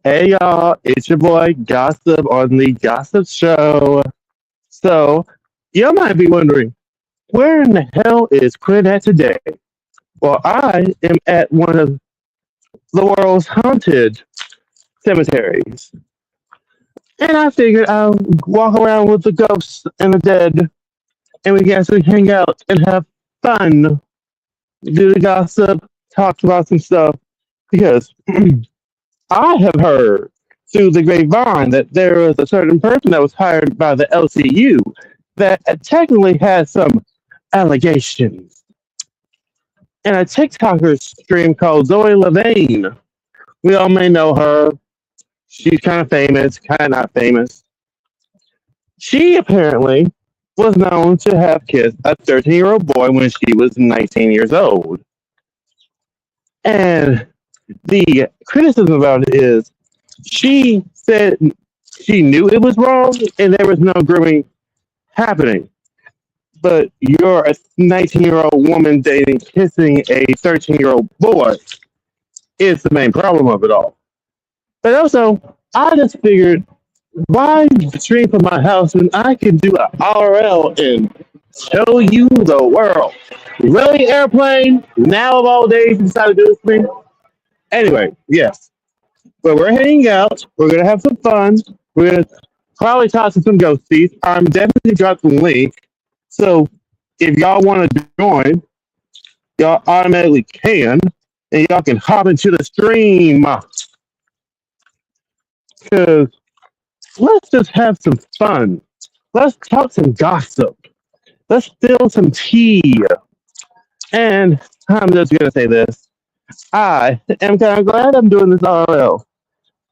Hey y'all, it's your boy Gossip on the Gossip Show. So, you might be wondering, where in the hell is Quinn at today? Well, I am at one of the world's haunted cemeteries. And I figured I'll walk around with the ghosts and the dead, and we can actually hang out and have fun, do the gossip, talk about some stuff. Because I have heard through the grapevine that there was a certain person that was hired by the LCU that technically has some allegations. And a TikToker stream called Zoe Levane. We all may know her. She's kind of famous, kind of not famous. She apparently was known to have kissed a 13-year-old boy when she was 19 years old. And the criticism about it is she said she knew it was wrong and there was no grooming happening. But you're a 19-year-old woman dating, kissing a 13-year-old boy is the main problem of it all. But also, I just figured, why stream from my house when I can do an RL and show you the world? Really, airplane? Now of all days, you decided to do this to me? Anyway, yes. But we're hanging out. We're gonna have some fun. We're gonna probably talk to some ghosties. I'm definitely dropping the link. So if y'all want to join, y'all automatically can, and y'all can hop into the stream. Cause let's just have some fun. Let's talk some gossip. Let's spill some tea. And I'm just gonna say this. I am kind of glad I'm doing this RL.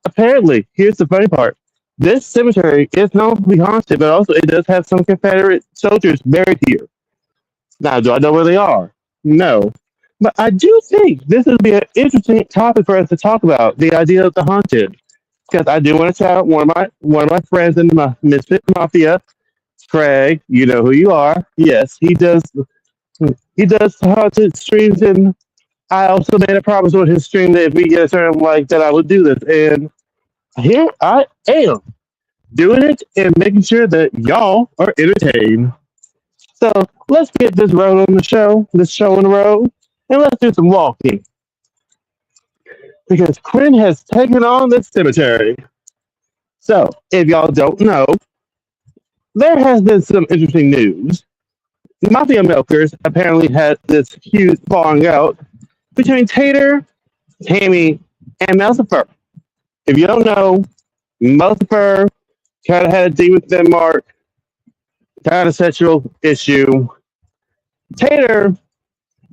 Apparently, here's the funny part. This cemetery is known to be haunted, but also it does have some Confederate soldiers buried here. Now, do I know where they are? No. But I do think this would be an interesting topic for us to talk about, the idea of the haunted. Because I do want to shout out one of my friends in the Misfit Mafia, Craig. You know who you are. Yes, he does haunted streams, and I also made a promise on his stream that if we get a certain like that I would do this. And here I am doing it and making sure that y'all are entertained. So let's get this show on the road, and let's do some walking. Because Quinn has taken on this cemetery. So, if y'all don't know, there has been some interesting news. The Mafia Milkers apparently had this huge falling out between Tater, Tammy, and Melcifer. If you don't know, Melcifer kind of had a deal with Denmark, kind of sexual issue. Tater,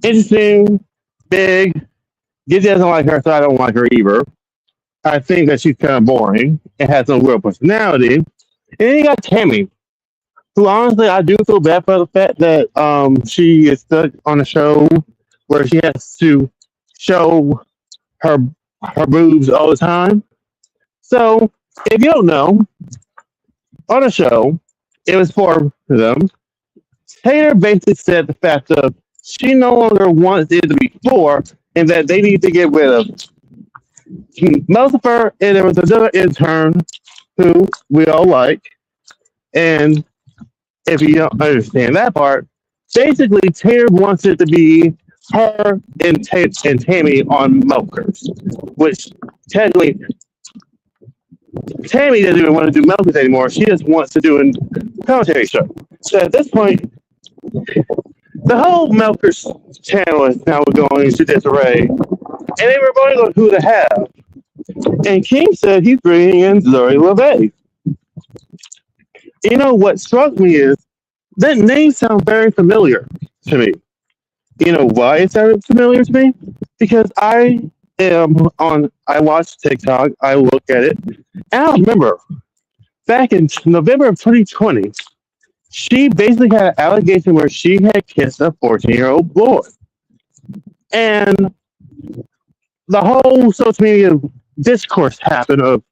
interesting, big. Giddy doesn't like her, so I don't like her either. I think that she's kind of boring and has no real personality. And then you got Tammy, who honestly I do feel bad for the fact that she is stuck on a show where she has to show her her boobs all the time. So if you don't know, on a show, it was for them. Taylor basically said the fact of she no longer wants it to be four and that they need to get rid of Lucifer, and there was another intern who we all like. And if you don't understand that part, basically Taylor wants it to be her and Tammy on Milkers, which technically Tammy doesn't even want to do Milkers anymore. She just wants to do a commentary show. So at this point, the whole Milkers channel is now going into disarray, and they were voting on who to have. And King said he's bringing in Zoe LeVay. You know what struck me is that name sounds very familiar to me. You know why it sounded familiar to me? Because I watch TikTok, I look at it, and I remember back in November of 2020, she basically had an allegation where she had kissed a 14-year-old boy. And the whole social media discourse happened of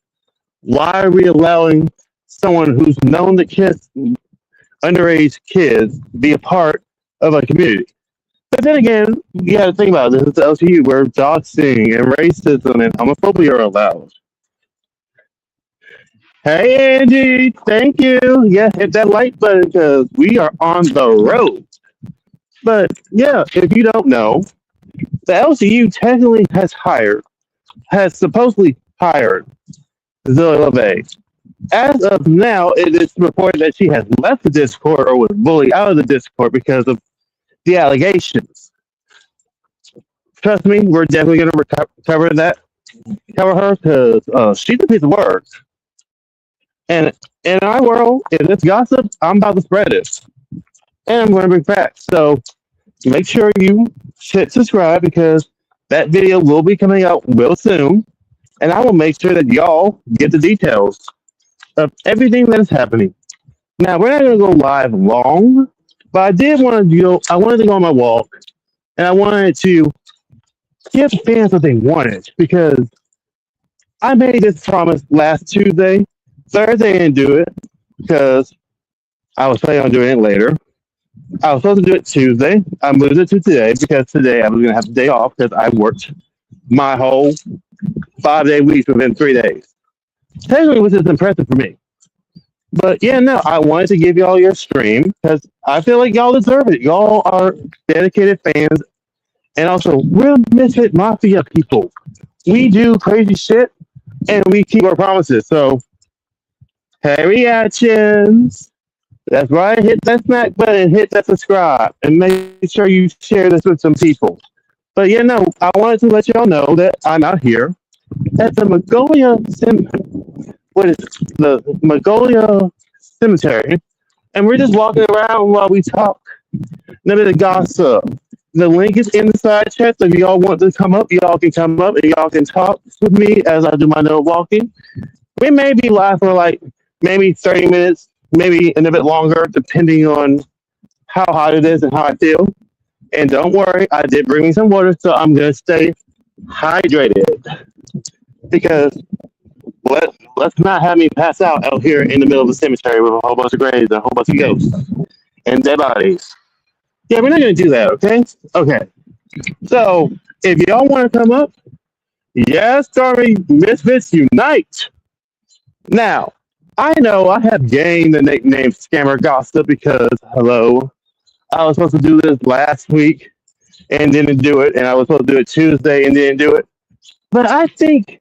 why are we allowing someone who's known to kiss underage kids be a part of a community? But then again, you got to think about this. It's LSU where doxing and racism and homophobia are allowed. Hey, Angie. Thank you. Yeah, hit that like button because we are on the road. But yeah, if you don't know, the LCU technically has supposedly hired Zoe LeVay. As of now, it is reported that she has left the Discord or was bullied out of the Discord because of the allegations. Trust me, we're definitely going to cover her because she's a piece of work. And in our world, if it's gossip, I'm about to spread it. And I'm going to bring facts. So make sure you hit subscribe because that video will be coming out real soon. And I will make sure that y'all get the details of everything that is happening. Now we're not gonna go live long, but I did want to go. I wanted to go on my walk, and I wanted to give fans what they wanted because I made this promise last Tuesday. Thursday I didn't do it because I was planning on doing it later. I was supposed to do it Tuesday. I moved it to today because today I was gonna have the day off because I worked my whole 5 day week within 3 days. Technically, which is impressive for me. But yeah, no, I wanted to give y'all your stream because I feel like y'all deserve it. Y'all are dedicated fans, and also we're Misfit Mafia people. We do crazy shit, and we keep our promises. So, hey, reactions. That's right. Hit that smack button, hit that subscribe, and make sure you share this with some people. But yeah, no, I wanted to let y'all know that I'm out here at the what is it? The Magnolia Cemetery, and we're just walking around while we talk. A little bit of gossip. The link is in the side chat, so if y'all want to come up, y'all can come up and y'all can talk with me as I do my note walking. We may be live for like maybe 30 minutes, maybe a little bit longer, depending on how hot it is and how I feel. And don't worry, I did bring me some water, so I'm gonna stay hydrated because let's not have me pass out here in the middle of the cemetery with a whole bunch of graves and a whole bunch of ghosts and dead bodies. Yeah, we're not gonna do that, okay? Okay. So if y'all want to come up, yes, Stormy Misfits Unite. Now, I know I have gained the nickname Scammer Gossip because hello, I was supposed to do this last week and didn't do it, and I was supposed to do it Tuesday and didn't do it. But I think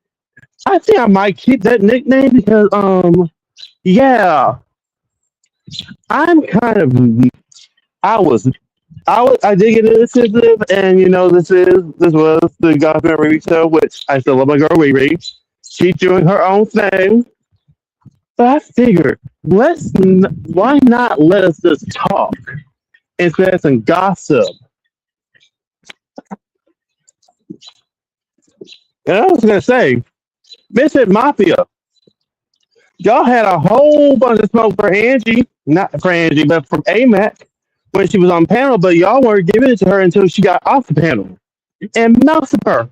I might keep that nickname because yeah, I'm kind of I was I did get insensitive, and this was the Gotham Riri show, which I still love my girl Riri. She's doing her own thing, but I figured why not let us just talk instead of some gossip. And I was gonna say, Misfit Mafia, y'all had a whole bunch of smoke for Angie, not for Angie, but from AMAC when she was on panel, but y'all weren't giving it to her until she got off the panel. And Massifer.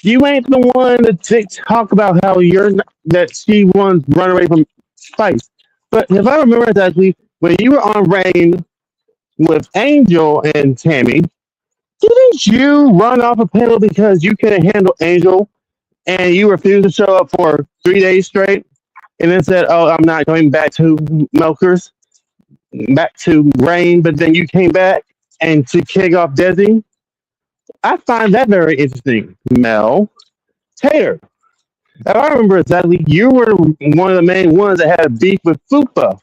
You ain't the one to talk about how that she won run away from Spice. But if I remember exactly, when you were on Rain with Angel and Tammy, didn't you run off a panel because you couldn't handle Angel and you refused to show up for 3 days straight and then said, "Oh, I'm not going back to Milkers, back to Rain," but then you came back and to kick off Desi? I find that very interesting. Mel Tater. If I remember exactly, you were one of the main ones that had a beef with Fupa,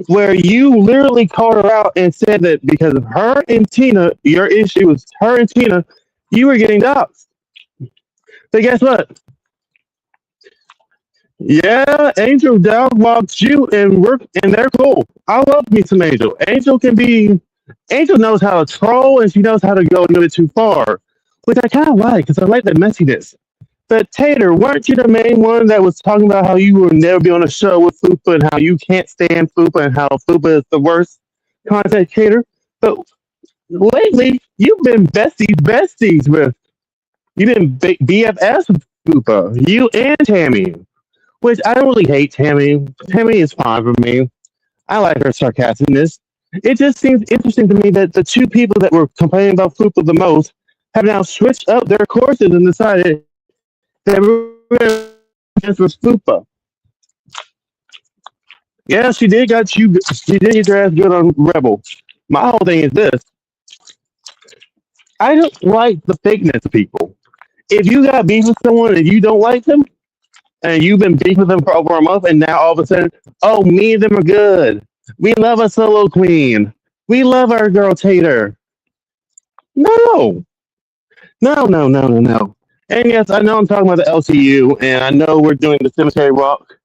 where you literally called her out and said that because of her and Tina, your issue was her and Tina, you were getting doxxed. But guess what? Yeah, Angel dog walks you and they're cool. I love me some Angel. Angel knows how to troll and she knows how to go a little bit too far, which I kind of like because I like that messiness. But Tater, weren't you the main one that was talking about how you will never be on a show with Fupa and how you can't stand Fupa and how Fupa is the worst content creator? But lately, you've been besties with, you've been BFS with Fupa, you and Tammy, which I don't really hate Tammy. Tammy is fine for me. I like her sarcasticness. It just seems interesting to me that the two people that were complaining about Fupa the most have now switched up their courses and decided that we're going to chance for Fupa. Yeah, she did got you. She did get your ass good on Rebel. My whole thing is this: I don't like the fakeness of people. If you got beef with someone and you don't like them, and you've been beef with them for over a month, and now all of a sudden, oh, me and them are good. We love a solo queen. We love our girl Tater. No, no, no, no, no, no. And yes, I know I'm talking about the LCU, and I know we're doing the Cemetery Walk.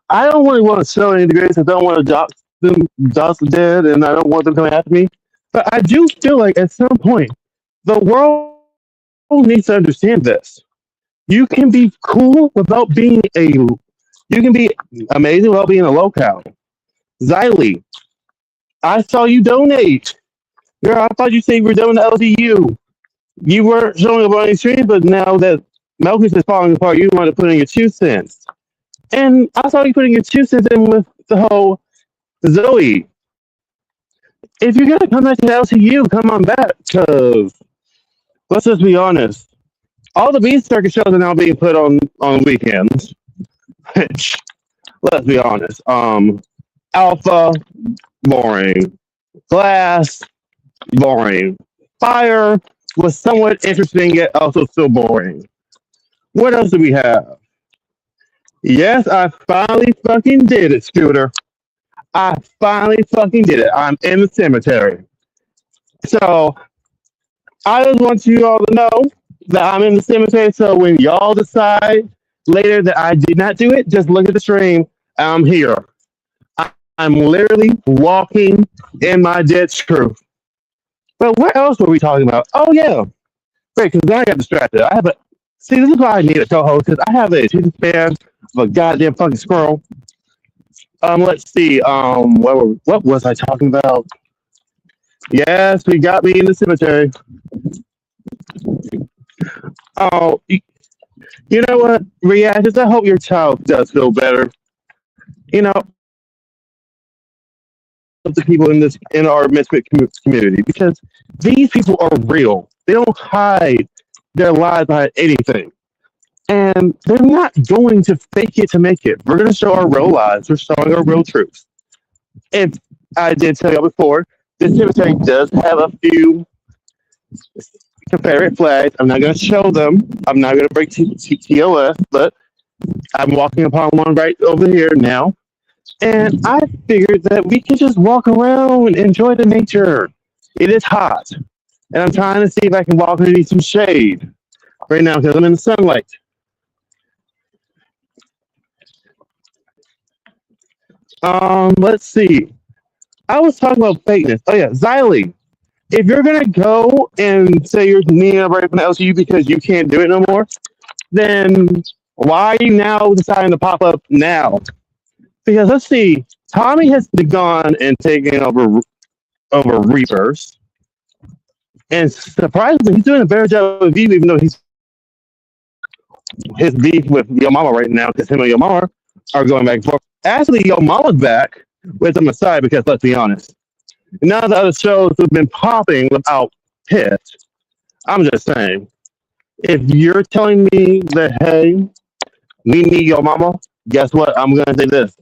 I don't really want to show any degrees. I don't want to dox the dead, and I don't want them coming after me. But I do feel like at some point, the world needs to understand this. You can be cool without being a. You can be amazing without being a locale. Xylee, I saw you donate. Girl, I thought you said you were doing the LDU. You weren't showing up on any streams, but now that Melkus is falling apart, you want to put in your 2 cents. And I saw you putting your 2 cents in with the whole Zoe. If you're gonna come back to the LCU, come on back. Cause let's just be honest. All the Beast Circuit shows are now being put on weekends. Which, let's be honest. Alpha, boring. Glass, boring. Fire was somewhat interesting, yet also still boring. What else do we have? Yes, I finally fucking did it, Scooter. I finally fucking did it. I'm in the cemetery. So I just want you all to know that I'm in the cemetery. So when y'all decide later that I did not do it, just look at the stream. I'm here. I'm literally walking in my dead truth. But what else were we talking about? Oh yeah, wait, because I got distracted. I have a see. This is why I need a co-host because I have a attention span of a goddamn fucking squirrel. Let's see. What was I talking about? Yes, we got me in the cemetery. Oh, you know what? Reactors, I hope your child does feel better. You know, of the people in our misfit community because these people are real. They don't hide their lives behind anything, and they're not going to fake it to make it. We're going to show our real lives. We're showing our real truths. And I did tell you before, this cemetery does have a few Confederate flags. I'm not going to show them. I'm not going to break TOS, but I'm walking upon one right over here now. And I figured that we could just walk around and enjoy the nature. It is hot. And I'm trying to see if I can walk underneath some shade right now because I'm in the sunlight. Let's see. I was talking about fakeness. Oh yeah, Xylee. If you're gonna go and say you're needing a break from the LCU because you can't do it no more, then why are you now deciding to pop up now? Because let's see, Tommy has gone and taken over Reapers, and surprisingly, he's doing a better job of you, even though his beef with Yo Mama right now, because him and Yo Mama are going back and forth. Actually, Yo Mama's back with him aside because let's be honest, none of the other shows have been popping without Pitt. I'm just saying, if you're telling me that hey, we need Yo Mama, guess what? I'm gonna say this.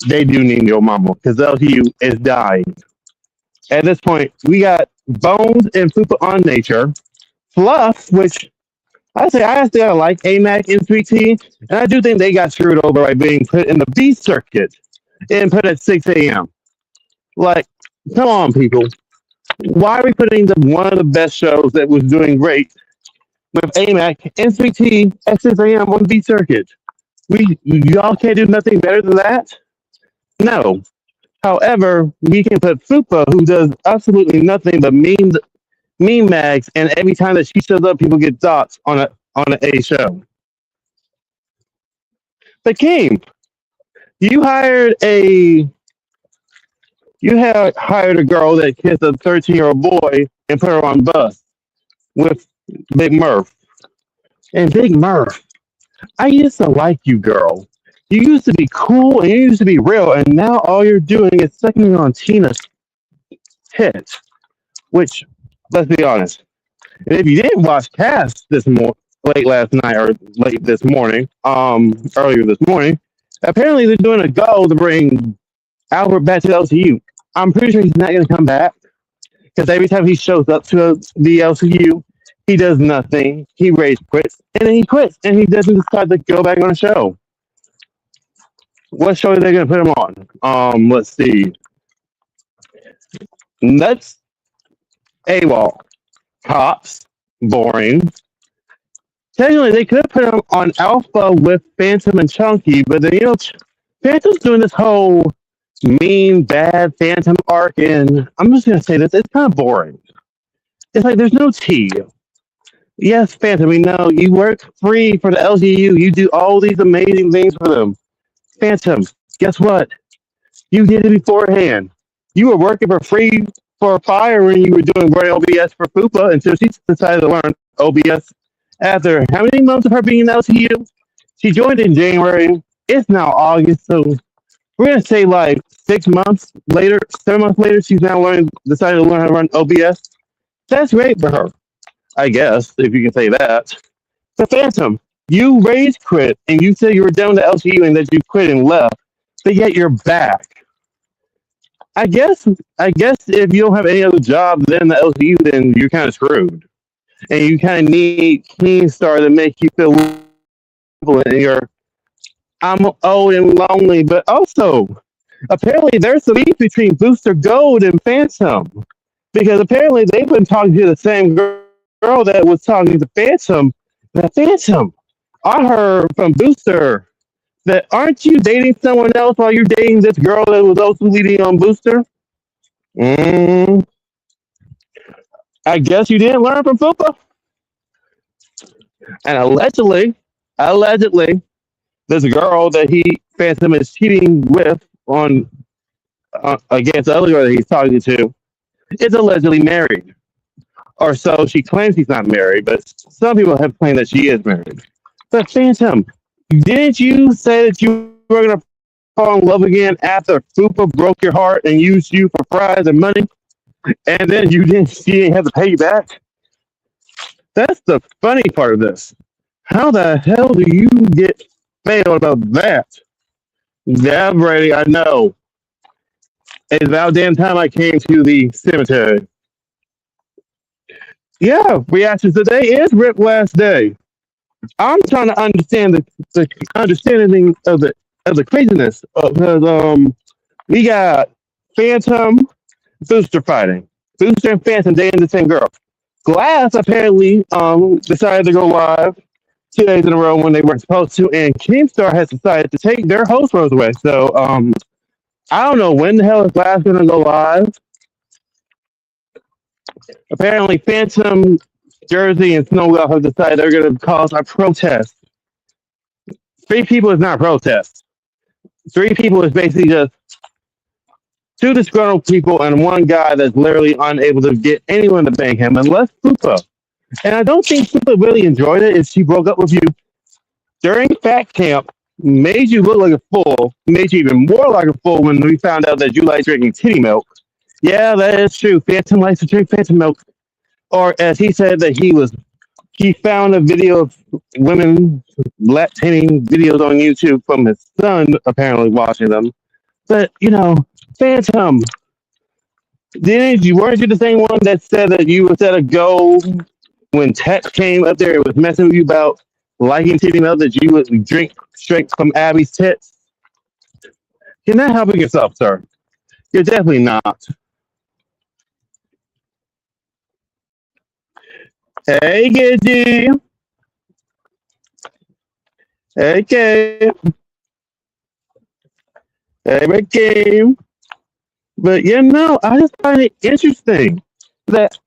They do need Yo Mama because LTU is dying. At this point, we got Bones and Fupa on Nature, Fluff, which I actually like AMAC and 3T, and I do think they got screwed over by being put in the B circuit and put at 6 a.m. Like, come on, people. Why are we putting one of the best shows that was doing great with AMAC and 3T at 6 a.m. on the B circuit? Y'all can't do nothing better than that? No. However, we can put Fupa, who does absolutely nothing but meme mags, and every time that she shows up, people get dots on a show. But King, you had hired a girl that kissed a 13-year-old boy and put her on bus with Big Murph. And Big Murph, I used to like you, girl. You used to be cool and you used to be real, and now all you're doing is sucking on Tina's hit. Which, let's be honest, and if you didn't watch Cast this late last night or late this morning, earlier this morning. Apparently, they're doing a go to bring Albert back to the LCU. I'm pretty sure he's not going to come back because every time he shows up to the LCU, he does nothing. He rage quits, and then he quits, and he doesn't decide to go back on a show. What show are they going to put him on? Let's see. Nuts, AWOL, Cops, boring. Technically, they could put him on Alpha with Phantom and Chunky, but then Phantom's doing this whole mean, bad Phantom arc, and I'm just gonna say this: it's kind of boring. It's like there's no tea. Yes, Phantom, we know you work free for the LGU. You do all these amazing things for them. Phantom, guess what? You did it beforehand. You were working for free for Fire when you were doing Roy OBS for Fupa until she decided to learn OBS after how many months of her being in LCU? She joined in January. It's now August, so we're gonna say like 6 months later, 7 months later, she's now decided to learn how to run OBS. That's great for her, I guess, if you can say that. The Phantom, you rage quit and you said you were done with the LCU and that you quit and left, but yet you're back. I guess if you don't have any other job than the LCU, then you're kind of screwed, and you kind of need Keemstar to make you feel lovable and you're I'm old and lonely, but also apparently there's some beef between Booster Gold and Phantom because apparently they've been talking to the same girl that was talking to Phantom. The Phantom, I heard from Booster that aren't you dating someone else while you're dating this girl that was also leading on Booster? Mm, I guess you didn't learn from Fupa. And allegedly, this girl that he Phantom is cheating with on against the other girl that he's talking to is allegedly married, or so she claims he's not married. But some people have claimed that she is married. But Phantom, didn't you say that you were gonna fall in love again after Fupa broke your heart and used you for fries and money, and then she didn't have to pay you back? That's the funny part of this. How the hell do you get failed about that? Yeah, Brady, I know. It's about damn time I came to the cemetery. Yeah, reactions today is Rip Last Day. I'm trying to understand the understanding of the craziness because we got Phantom Booster fighting. Booster and Phantom dating the same girl. Glass apparently decided to go live 2 days in a row when they weren't supposed to, and Keemstar has decided to take their host roles away. So I don't know when the hell is Glass gonna go live. Apparently, Phantom, Jersey, and Snowball have decided they're gonna cause a protest. Three people is not a protest. Three people is basically just two disgruntled people and one guy that's literally unable to get anyone to bang him unless Fupa. And I don't think Fupa really enjoyed it if she broke up with you during Fat Camp, made you look like a fool, made you even more like a fool when we found out that you like drinking titty milk. Yeah, that is true. Phantom likes to drink Phantom milk. Or as he said that he found a video of women lactating videos on YouTube from his son apparently watching them. But Phantom, weren't you the same one that said that you was at a go when Tex came up there and was messing with you about liking titty milk that you would drink straight from Abby's tits? You're not helping yourself, sir. You're definitely not. Hey, Giddy. Hey, Kay. Hey, Ricky. But I just find it interesting that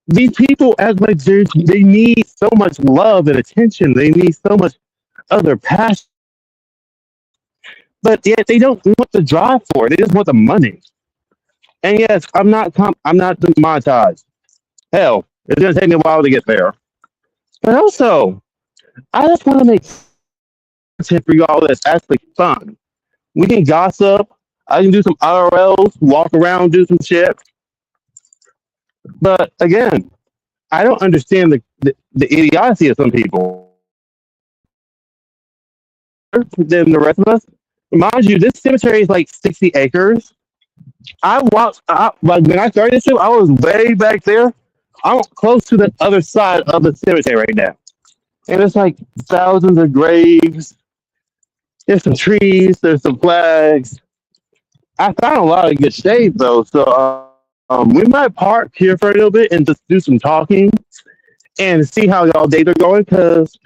these people act like they need so much love and attention. They need so much other passion, but yet they don't want the drive for it. They just want the money. And yes, I'm not demonetized. Hell, it's gonna take me a while to get there. But also, I just want to make content for y'all that's actually fun. We can gossip. I can do some IRLs, walk around, do some shit. But again, I don't understand the idiocy of some people. Than the rest of us. Mind you, this cemetery is like 60 acres. I walked like when I started this trip, I was way back there. I'm close to the other side of the cemetery right now. And it's like thousands of graves. There's some trees, there's some flags. I found a lot of good shade though, so we might park here for a little bit and just do some talking and see how y'all days are going because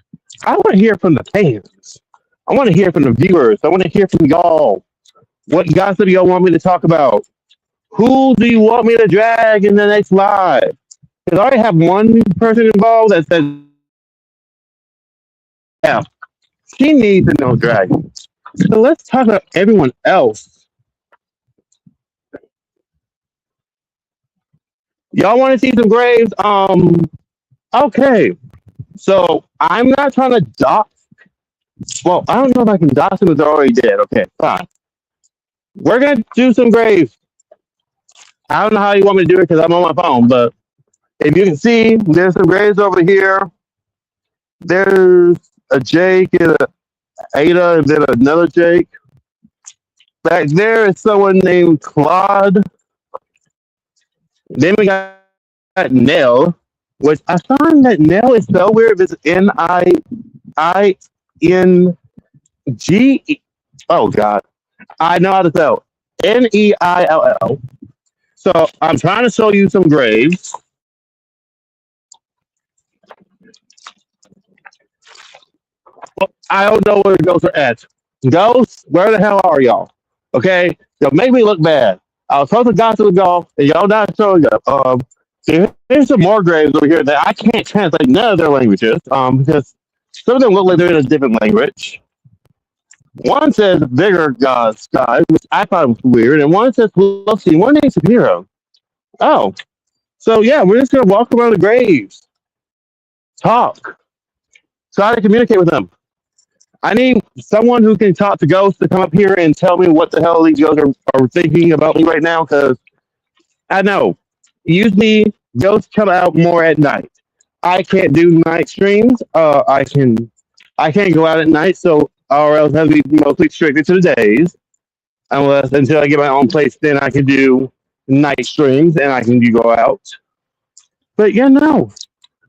I want to hear from the fans. I want to hear from the viewers. I want to hear from y'all. What gossip y'all want me to talk about? Who do you want me to drag in the next live? Because I already have one person involved that said, yeah, she needs to know dragon. So let's talk about everyone else. Y'all want to see some graves? Okay. So I'm not trying to dox. Well, I don't know if I can dox them if they're already dead. Okay, fine. We're gonna do some graves. I don't know how you want me to do it because I'm on my phone, but if you can see, there's some graves over here. There's a Jake and a Ada, and then another Jake. Back there is someone named Claude. Then we got Nell, which I find that Nell is so weird. It's Niing. Oh God, I know how to spell Neill. So I'm trying to show you some graves. Well, I don't know where the ghosts are at. Ghosts, where the hell are y'all? Okay, y'all make me look bad. I was supposed to gossip with y'all, and y'all not showing up. See, there's some more graves over here that I can't translate none of their languages. Because some of them look like they're in a different language. One says bigger sky, which I thought was weird, and one says Lucy. One name's Hero. Oh, so yeah, we're just gonna walk around the graves, talk, try to communicate with them. I need someone who can talk to ghosts to come up here and tell me what the hell these ghosts are thinking about me right now. Because I know usually ghosts come out more at night. I can't do night streams. I can't go out at night, so or else have to be mostly restricted to the days. Unless until I get my own place, then I can do night streams and I can go out. But yeah, no.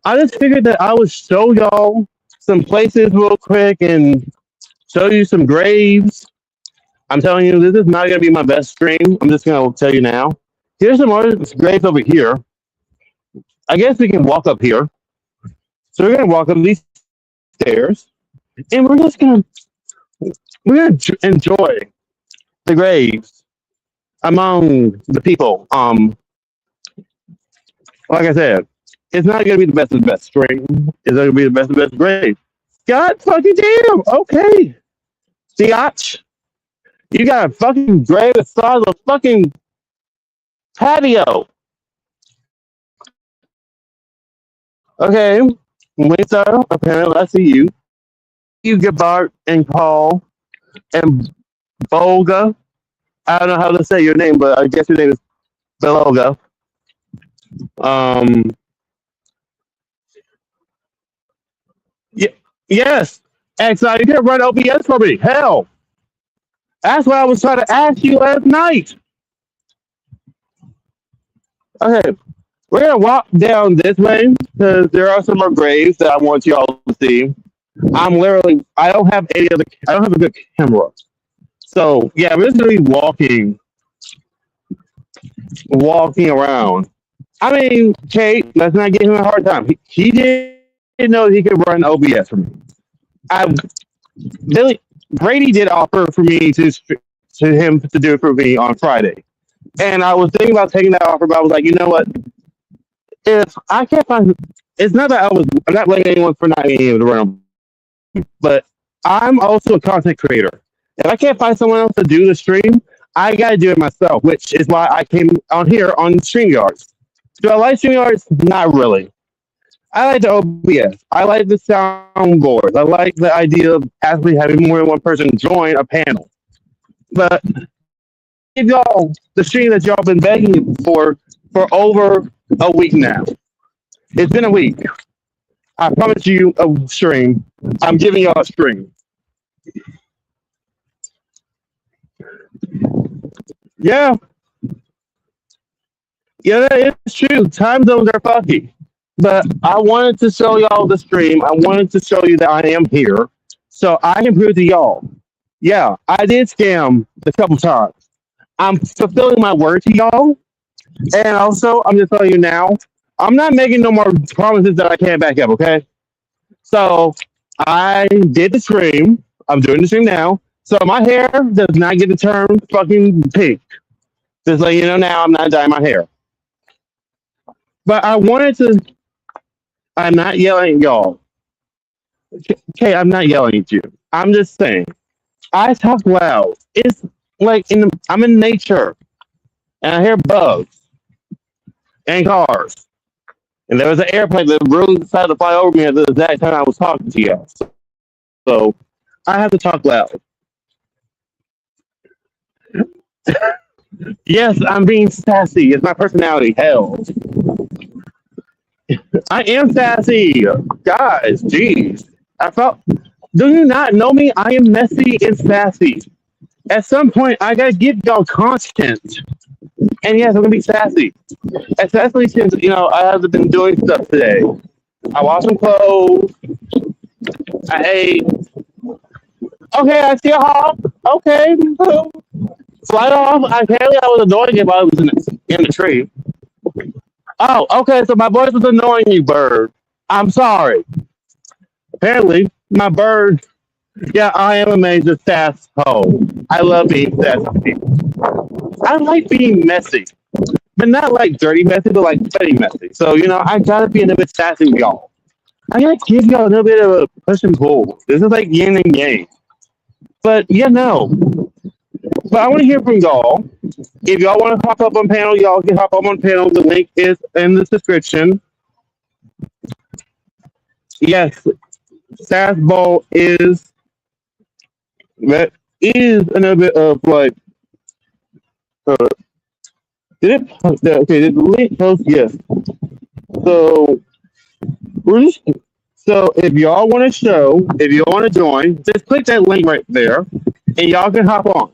I just figured that I would show y'all some places real quick and show you some graves. I'm telling you, this is not going to be my best stream. I'm just going to tell you now. Here's some more graves over here. I guess we can walk up here. So we're going to walk up these stairs, and we're gonna enjoy the graves among the people. Like I said, it's not going to be the best of the best stream. It's going to be the best of the best grave. God fucking damn. Okay. Biatch. You got a fucking grave the size of a fucking patio. Okay. Lisa, apparently I see you. You get Bart and Paul and Bolga. I don't know how to say your name, but I guess your name is Beloga. Um, yes. XI, you can run OBS for me. Hell. That's what I was trying to ask you last night. Okay. We're gonna walk down this way because there are some more graves that I want y'all to see. I don't have I don't have a good camera. So yeah, we're just gonna be walking around. I mean, Kate, let's not give him a hard time. He didn't know he could run OBS for me. I Billy Brady did offer for me to him to do it for me on Friday, and I was thinking about taking that offer, but I was like, you know what? If I can't find, it's not that I'm not blaming anyone for not being able to run, but I'm also a content creator. If I can't find someone else to do the stream, I gotta do it myself, which is why I came on here on StreamYards. Do I like StreamYards? Not really. I like the OBS. I like the soundboards. I like the idea of actually having more than one person join a panel. But give y'all the stream that y'all been begging for over a week now. It's been a week. I promise you a stream. I'm giving y'all a stream. Yeah, yeah, that is true. Time zones are fucky. But I wanted to show y'all the stream. I wanted to show you that I am here. So I can prove to y'all. Yeah, I did scam a couple times. I'm fulfilling my word to y'all. And also, I'm just telling you now, I'm not making no more promises that I can't back up, okay? So I did the stream. I'm doing the stream now. So my hair does not get to turn fucking pink. Just let you know now, I'm not dyeing my hair. But I wanted to. I'm not yelling at y'all. Okay, I'm not yelling at you. I'm just saying. I talk loud. It's like I'm in nature, and I hear bugs and cars. And there was an airplane that really decided to fly over me at the exact time I was talking to you. So I have to talk loud. Yes, I'm being sassy. It's my personality. Hell, I am sassy, guys. Jeez, I felt. Do you not know me? I am messy and sassy. At some point, I gotta give y'all content. And yes, I'm gonna be sassy. Especially since I haven't been doing stuff today. I washed some clothes. I ate. Okay, I see a hawk. Okay, slide off. Apparently, I was annoying if I was in the tree. Oh, okay. So my voice was annoying you, bird. I'm sorry. Apparently, my bird. Yeah, I am a major sass hole. I love being sassy with people. I like being messy, but not like dirty messy, but like petty messy. So I gotta be a little bit sassy with y'all. I gotta give y'all a little bit of a push and pull. This is like yin and yang. But yeah, no. But I want to hear from y'all. If y'all want to hop up on panel, y'all can hop up on panel. The link is in the description. Yes, Sass Bowl that is a little bit of like uh, did it okay, did the link post? Yes. So we're just so if y'all want to show, if you want to join, just click that link right there and y'all can hop on.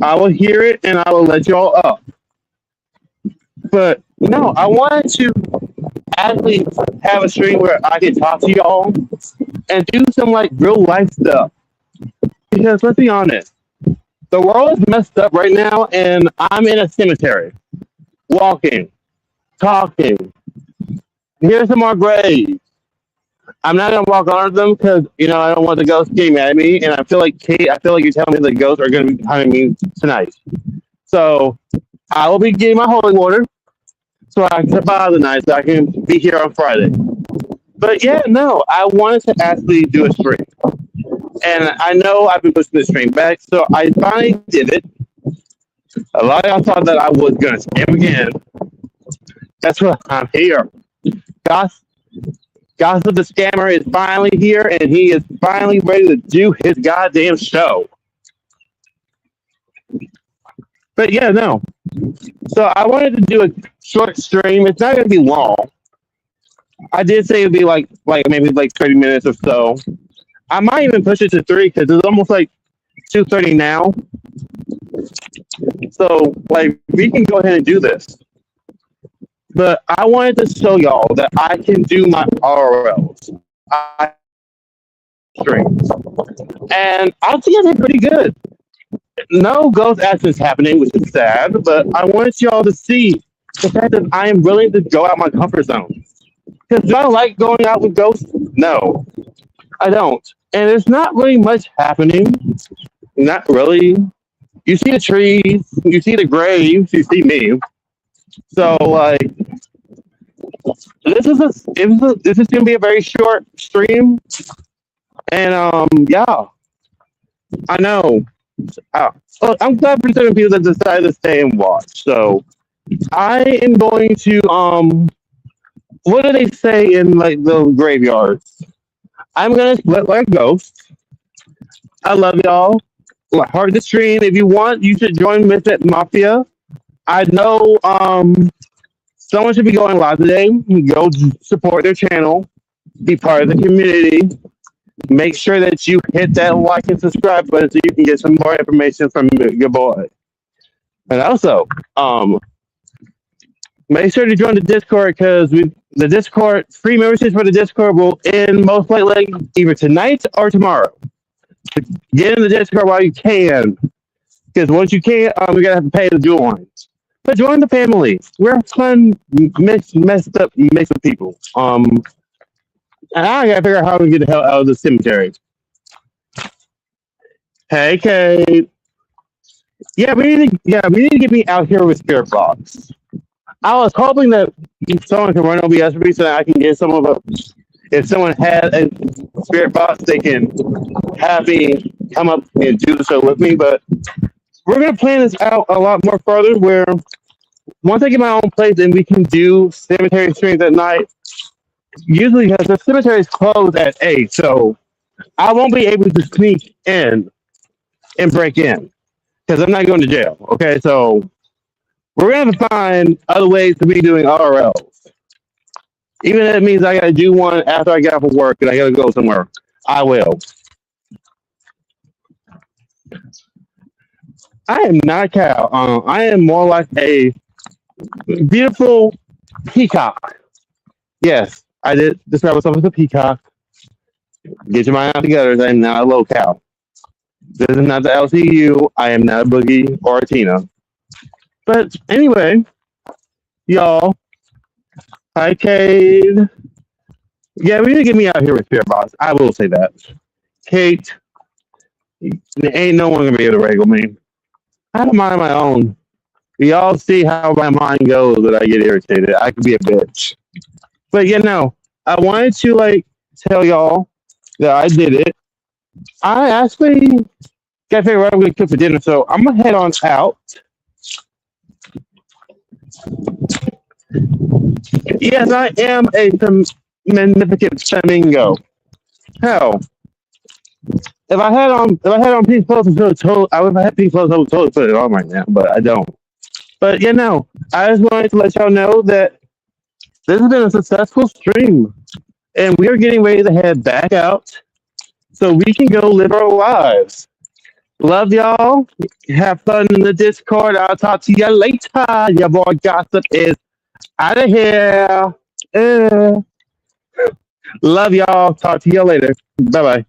I will hear it and I will let y'all up. But no, I wanted to actually have a stream where I can talk to y'all and do some like real life stuff. Because let's be honest, the world is messed up right now, and I'm in a cemetery, walking, talking. Here's some more graves. I'm not gonna walk under them because I don't want the ghosts getting mad at me, and I feel like Kate. I feel like you're telling me the ghosts are gonna be behind me tonight. So I will be getting my holy water so I can survive the night, so I can be here on Friday. But yeah, no, I wanted to actually do a stream, and I know I've been pushing the stream back, so I finally did it. A lot of y'all thought that I was gonna scam again. That's what I'm here. Goss, Gossip the Scammer is finally here, and he is finally ready to do his goddamn show. But yeah, no. So I wanted to do a short stream. It's not gonna be long. I did say it'd be like maybe like 30 minutes or so. I might even push it to three because it's almost like 2:30 now. So like we can go ahead and do this. But I wanted to show y'all that I can do my RLs. I streams. And I think I did pretty good. No ghost actions happening, which is sad, but I wanted y'all to see the fact that I am willing to go out my comfort zone. Because do I like going out with ghosts? No, I don't. And there's not really much happening. Not really. You see the trees, you see the graves, you see me. So like this is gonna be a very short stream, and yeah, I know. Well, I'm glad for certain people that decided to stay and watch. So I am going to what do they say in like the graveyards? I'm gonna split like a ghost. I love y'all. Heart the stream. If you want, you should join Mystic Mafia. I know Someone should be going live today. Go support their channel, be part of the community. Make sure that you hit that like and subscribe button so you can get some more information from your boy. And also, make sure to join the Discord because the Discord free memberships for the Discord will end most likely either tonight or tomorrow. Get in the Discord while you can, because once you can, you're gonna have to pay to join. But join the family. We're a fun, messed up mix of people. And I gotta figure out how to get the hell out of the cemetery. Hey, Kate. We need to get me out here with Spirit Box. I was hoping that someone could run OBS for me so that I can get some of it. If someone had a Spirit Box, they can have me come up and do the show with me. But we're gonna plan this out a lot more further. Where once I get my own place and we can do cemetery streams at night. Usually, because the cemetery is closed at 8, so I won't be able to sneak in and break in because I'm not going to jail. Okay, so we're gonna have to find other ways to be doing RLs. Even if it means I gotta do one after I get off of work and I gotta go somewhere, I will. I am not a cow. I am more like a beautiful peacock. Yes, I did describe myself as a peacock. Get your mind out together. I am not a low cow. This is not the LCU. I am not a Boogie or a Tina. But anyway, y'all. Hi, Cade. Yeah, we need to get me out here with Spirit Box. I will say that. Kate, ain't no one gonna be able to wrangle me. I have a mind of my own. We all see how my mind goes when I get irritated. I could be a bitch. But I wanted to tell y'all that I did it. I actually gotta figure out what I'm gonna cook for dinner, so I'm gonna head on out. Yes, I am a magnificent flamingo. Hell, if I had on pink clothes, I would have had pink clothes. I would totally put it on right now, but I don't. But I just wanted to let y'all know that this has been a successful stream, and we are getting ready to head back out so we can go live our lives. Love y'all. Have fun in the Discord. I'll talk to you later. Your boy Gossip is out of here. Love y'all. Talk to you later. Bye bye.